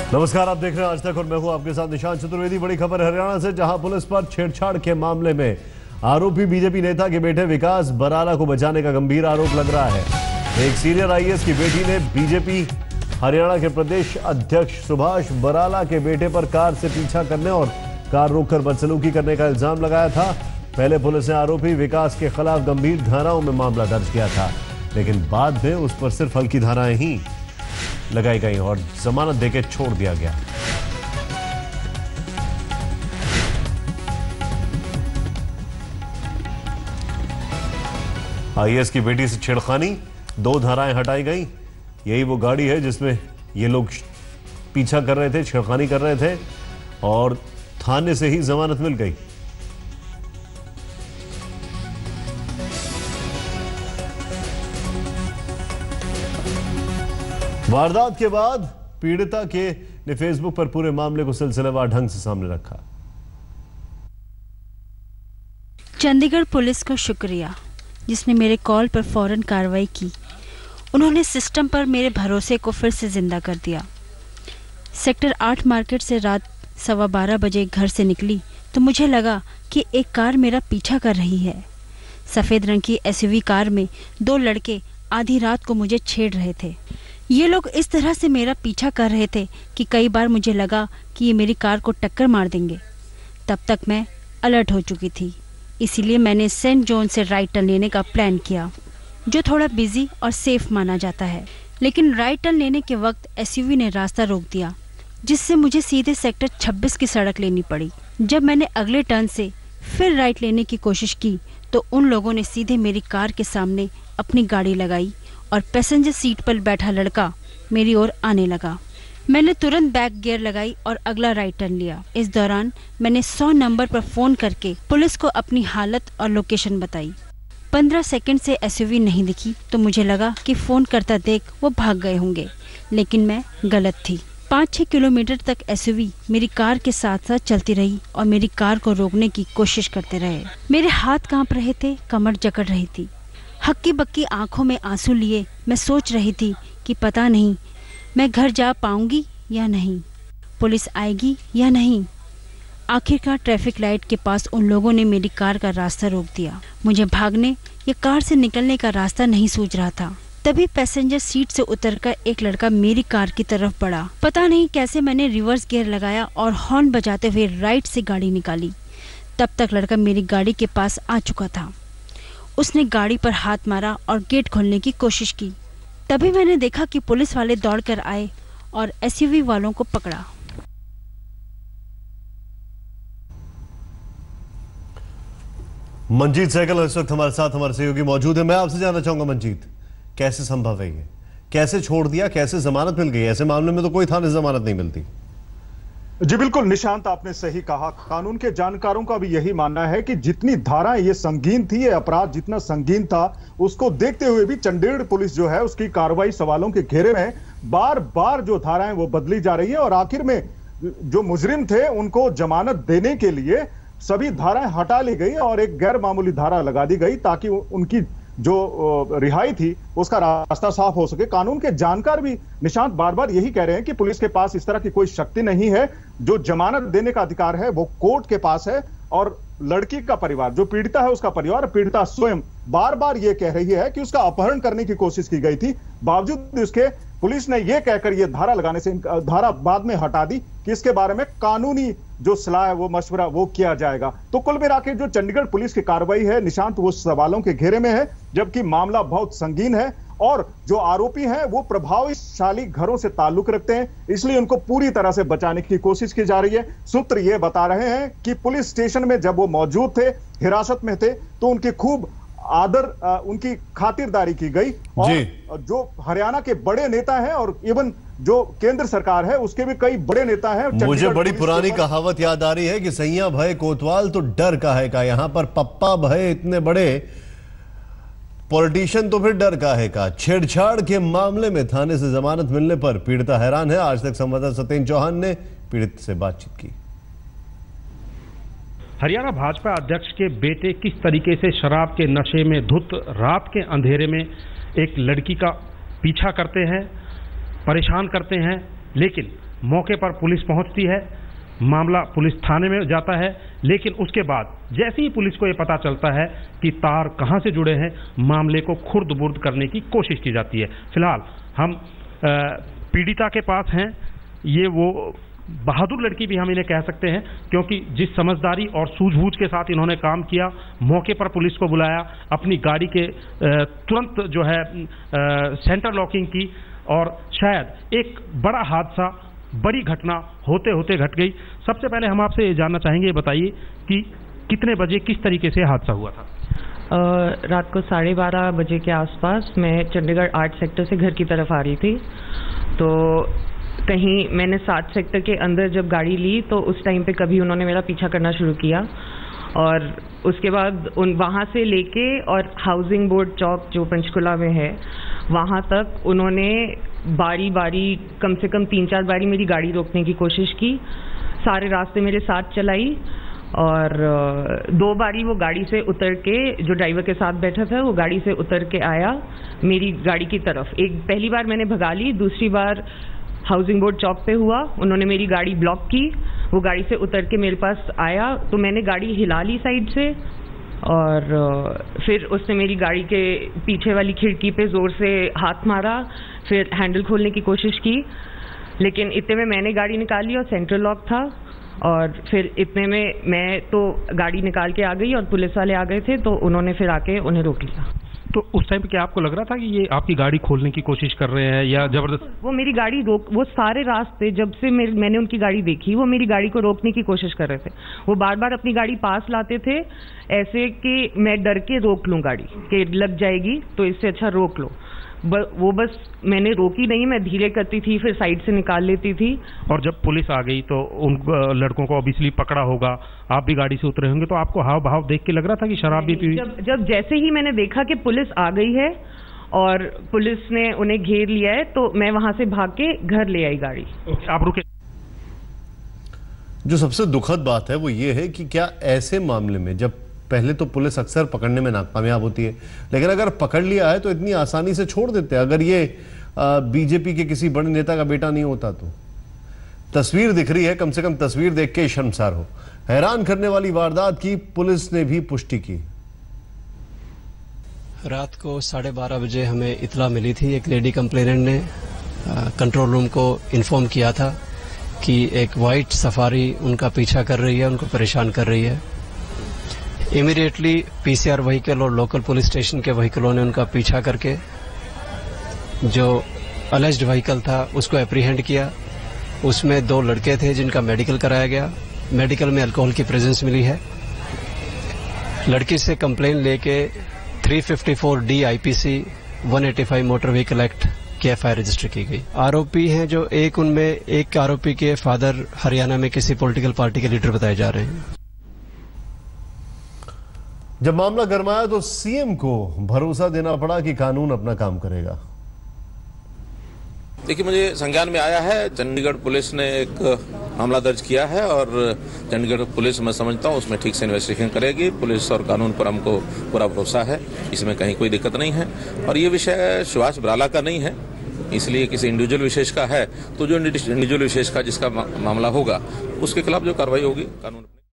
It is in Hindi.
नमस्कार, आप देख रहे हैं आज तक और मैं हूं आपके साथ निशांत चतुर्वेदी। बड़ी खबर हरियाणा से, जहां पुलिस पर छेड़छाड़ के मामले में आरोपी बीजेपी नेता के बेटे विकास बराला को बचाने का गंभीर आरोप लग रहा है। एक सीनियर आईएएस की बेटी ने बीजेपी हरियाणा के प्रदेश अध्यक्ष सुभाष बराला के बेटे पर कार से पीछा करने और कार रोककर बदसलूकी करने का इल्जाम लगाया था। पहले पुलिस ने आरोपी विकास के खिलाफ गंभीर धाराओं में मामला दर्ज किया था, लेकिन बाद में उस पर सिर्फ हल्की धाराएं ही लगाई गई और जमानत देकर छोड़ दिया गया। आईएएस की बेटी से छेड़खानी, 2 धाराएं हटाई गई। यही वो गाड़ी है जिसमें ये लोग पीछा कर रहे थे, छेड़खानी कर रहे थे और थाने से ही जमानत मिल गई। वारदात के बाद पीड़िता के ने फेसबुक पर पूरे मामले को सिलसिलेवार ढंग से सामने रखा। चंडीगढ़ पुलिस को शुक्रिया, जिसने मेरे कॉल पर फौरन कार्रवाई की। उन्होंने सिस्टम पर मेरे भरोसे को फिर से जिंदा कर दिया। सेक्टर 8 मार्केट से रात 12:15 बजे घर से निकली तो मुझे लगा कि एक कार मेरा पीछा कर रही है। सफ़ेद रंग की एसयूवी कार में 2 लड़के आधी रात को मुझे छेड़ रहे थे। ये लोग इस तरह से मेरा पीछा कर रहे थे कि कई बार मुझे लगा कि ये मेरी कार को टक्कर मार देंगे। तब तक मैं अलर्ट हो चुकी थी, इसीलिए मैंने सेंट जॉन से राइट टर्न लेने का प्लान किया, जो थोड़ा बिजी और सेफ माना जाता है। लेकिन राइट टर्न लेने के वक्त एसयूवी ने रास्ता रोक दिया, जिससे मुझे सीधे सेक्टर 26 की सड़क लेनी पड़ी। जब मैंने अगले टर्न से फिर राइट लेने की कोशिश की तो उन लोगों ने सीधे मेरी कार के सामने अपनी गाड़ी लगाई और पैसेंजर सीट पर बैठा लड़का मेरी ओर आने लगा। मैंने तुरंत बैक गियर लगाई और अगला राइट टर्न लिया। इस दौरान मैंने 100 नंबर पर फोन करके पुलिस को अपनी हालत और लोकेशन बताई। 15 सेकंड से एसयूवी नहीं दिखी तो मुझे लगा कि फोन करता देख वो भाग गए होंगे, लेकिन मैं गलत थी। 5-6 किलोमीटर तक एसयूवी मेरी कार के साथ साथ चलती रही और मेरी कार को रोकने की कोशिश करते रहे। मेरे हाथ कांप रहे थे, कमर जकड़ रही थी। हक्की बक्की आंखों में आंसू लिए मैं सोच रही थी कि पता नहीं मैं घर जा पाऊंगी या नहीं, पुलिस आएगी या नहीं। आखिरकार ट्रैफिक लाइट के पास उन लोगों ने मेरी कार का रास्ता रोक दिया। मुझे भागने या कार से निकलने का रास्ता नहीं सूझ रहा था। तभी पैसेंजर सीट से उतरकर एक लड़का मेरी कार की तरफ बढ़ा। पता नहीं कैसे मैंने रिवर्स गियर लगाया और हॉर्न बजाते हुए राइट से गाड़ी निकाली। तब तक लड़का मेरी गाड़ी के पास आ चुका था। उसने गाड़ी पर हाथ मारा और गेट खोलने की कोशिश की। तभी मैंने देखा कि पुलिस वाले दौड़कर आए और एसयूवी वालों को पकड़ा। मंजीत सहगल इस वक्त हमारे साथ हमारे सहयोगी मौजूद है। मैं आपसे जानना चाहूंगा मंजीत, कैसे संभव है ये? कैसे छोड़ दिया, कैसे जमानत मिल गई? ऐसे मामले में तो कोई थाने जमानत नहीं मिलती। जी बिल्कुल निशांत, आपने सही कहा। कानून के जानकारों का भी यही मानना है कि जितनी धाराएं ये संगीन थी, ये अपराध जितना संगीन था, उसको देखते हुए भी चंडीगढ़ पुलिस जो है उसकी कार्रवाई सवालों के घेरे में बार बार जो धाराएं वो बदली जा रही है और आखिर में जो मुजरिम थे उनको जमानत देने के लिए सभी धाराएं हटा ली गई और एक गैर मामूली धारा लगा दी गई ताकि उनकी जो रिहाई थी उसका रास्ता साफ हो सके। कानून के जानकार भी निशांत बार बार यही कह रहे हैं कि पुलिस के पास इस तरह की कोई शक्ति नहीं है। जो जमानत देने का अधिकार है वो कोर्ट के पास है और लड़की का परिवार, जो पीड़िता है उसका परिवार, पीड़िता स्वयं बार बार ये कह रही है कि उसका अपहरण करने की कोशिश की गई थी। बावजूद इसके पुलिस ने यह कहकर यह धारा लगाने से धारा बाद में हटा दी कि इसके बारे में कानूनी जो सलाह है वो मशवरा वो किया जाएगा। तो कुल मिला के जो चंडीगढ़ पुलिस की कार्रवाई है निशांत, वो सवालों के घेरे में है, जबकि मामला बहुत संगीन है और जो आरोपी हैं वो प्रभावशाली घरों से ताल्लुक रखते हैं, इसलिए उनको पूरी तरह से बचाने की कोशिश की जा रही है। सूत्र ये बता रहे हैं कि पुलिस स्टेशन में जब वो मौजूद थे, हिरासत में थे, तो उनकी खूब आदर, उनकी खातिरदारी की गई और जो हरियाणा के बड़े नेता हैं और इवन जो केंद्र सरकार है उसके भी कई बड़े नेता हैं। मुझे बड़ी पुरानी कहावत याद आ रही है कि सैया भय कोतवाल तो डर काहे का। यहां पर पप्पा भय इतने बड़े पॉलिटिशियन तो फिर डर काहे का। छेड़छाड़ के मामले में थाने से जमानत मिलने पर पीड़िता हैरान है। आज तक संवाददाता सत्येंद्र चौहान ने पीड़ित से बातचीत की। हरियाणा भाजपा अध्यक्ष के बेटे किस तरीके से शराब के नशे में धुत रात के अंधेरे में एक लड़की का पीछा करते हैं, परेशान करते हैं, लेकिन मौके पर पुलिस पहुंचती है, मामला पुलिस थाने में जाता है, लेकिन उसके बाद जैसे ही पुलिस को ये पता चलता है कि तार कहां से जुड़े हैं, मामले को खुर्द-बुर्द करने की कोशिश की जाती है। फिलहाल हम पीड़िता के पास हैं। ये वो बहादुर लड़की भी हम इन्हें कह सकते हैं, क्योंकि जिस समझदारी और सूझबूझ के साथ इन्होंने काम किया, मौके पर पुलिस को बुलाया, अपनी गाड़ी के तुरंत जो है सेंटर लॉकिंग की, और शायद एक बड़ा हादसा, बड़ी घटना होते होते घट गई। सबसे पहले हम आपसे जानना चाहेंगे, बताइए कि कितने बजे किस तरीके से हादसा हुआ था? रात को 12:30 बजे के आसपास मैं चंडीगढ़ 8 सेक्टर से घर की तरफ आ रही थी। तो कहीं मैंने 7 सेक्टर के अंदर जब गाड़ी ली तो उस टाइम पे कभी उन्होंने मेरा पीछा करना शुरू किया, और उसके बाद वहाँ से लेके और हाउसिंग बोर्ड चौक जो पंचकुला में है वहाँ तक उन्होंने बारी बारी कम से कम 3-4 बारी मेरी गाड़ी रोकने की कोशिश की। सारे रास्ते मेरे साथ चलाई, और 2 बारी वो गाड़ी से उतर के, जो ड्राइवर के साथ बैठा था वो गाड़ी से उतर के आया मेरी गाड़ी की तरफ। एक पहली बार मैंने भगा ली, दूसरी बार हाउसिंग बोर्ड चौक पे हुआ, उन्होंने मेरी गाड़ी ब्लॉक की, वो गाड़ी से उतर के मेरे पास आया तो मैंने गाड़ी हिला ली साइड से, और फिर उसने मेरी गाड़ी के पीछे वाली खिड़की पे ज़ोर से हाथ मारा, फिर हैंडल खोलने की कोशिश की, लेकिन इतने में मैंने गाड़ी निकाली और सेंट्रल लॉक था, और फिर इतने में मैं तो गाड़ी निकाल के आ गई और पुलिस वाले आ गए थे, तो उन्होंने फिर आके उन्हें रोक लिया। तो उस टाइम पे क्या आपको लग रहा था कि ये आपकी गाड़ी खोलने की कोशिश कर रहे हैं या जबरदस्त? वो मेरी गाड़ी वो सारे रास्ते जब से मैंने उनकी गाड़ी देखी, वो मेरी गाड़ी को रोकने की कोशिश कर रहे थे। वो बार बार अपनी गाड़ी पास लाते थे, ऐसे कि मैं डर के रोक लूं गाड़ी, कि लग जाएगी तो इससे अच्छा रोक लो। वो बस मैंने रोकी नहीं, मैं धीरे करती थी, फिर साइड से निकाल लेती थी। और जब पुलिस आ गई तो उन लड़कों को ऑब्वियसली पकड़ा होगा, आप भी गाड़ी से उतरे होंगे, तो आपको हाव भाव देख के लग रहा था कि शराब भी पी? जब जैसे ही मैंने देखा कि पुलिस आ गई है और पुलिस ने उन्हें घेर लिया है, तो मैं वहां से भाग के घर ले आई गाड़ी। आप रुके। जो सबसे दुखद बात है वो ये है कि क्या ऐसे मामले में, जब पहले तो पुलिस अक्सर पकड़ने में नाकामयाब होती है, लेकिन अगर पकड़ लिया है तो इतनी आसानी से छोड़ देते हैं। अगर ये बीजेपी के किसी बड़े नेता का बेटा नहीं होता तो? तस्वीर दिख रही है, कम से कम तस्वीर देख के शर्मसार हो। हैरान करने वाली वारदात की पुलिस ने भी पुष्टि की। रात को 12:30 बजे हमें इतला मिली थी, एक लेडी कंप्लेनेंट ने कंट्रोल रूम को इन्फॉर्म किया था कि एक वाइट सफारी उनका पीछा कर रही है, उनको परेशान कर रही है। इमीडिएटली पीसीआर व्हीकल और लोकल पुलिस स्टेशन के व्हीकलों ने उनका पीछा करके जो अलेज्ड व्हीकल था उसको एप्रीहेंड किया। उसमें 2 लड़के थे जिनका मेडिकल कराया गया। मेडिकल में अल्कोहल की प्रेजेंस मिली है। लड़की से कंप्लेन लेके 354D IPC 185 motor vehicle act की FIR रजिस्टर की गई। आरोपी हैं जो एक आरोपी के फादर हरियाणा में किसी पॉलिटिकल पार्टी के लीडर बताए जा रहे हैं। जब मामला गरमाया तो सीएम को भरोसा देना पड़ा कि कानून अपना काम करेगा। देखिए, मुझे संज्ञान में आया है, चंडीगढ़ पुलिस ने एक मामला दर्ज किया है और चंडीगढ़ पुलिस, मैं समझता हूँ, उसमें ठीक से इन्वेस्टिगेशन करेगी। पुलिस और कानून पर हमको पूरा भरोसा है, इसमें कहीं कोई दिक्कत नहीं है। और ये विषय सुभाष बराला का नहीं है, इसलिए किसी इंडिविजुअल विशेष का है, तो जो इंडिविजुअल विशेष का जिसका मामला होगा उसके खिलाफ जो कार्रवाई होगी कानून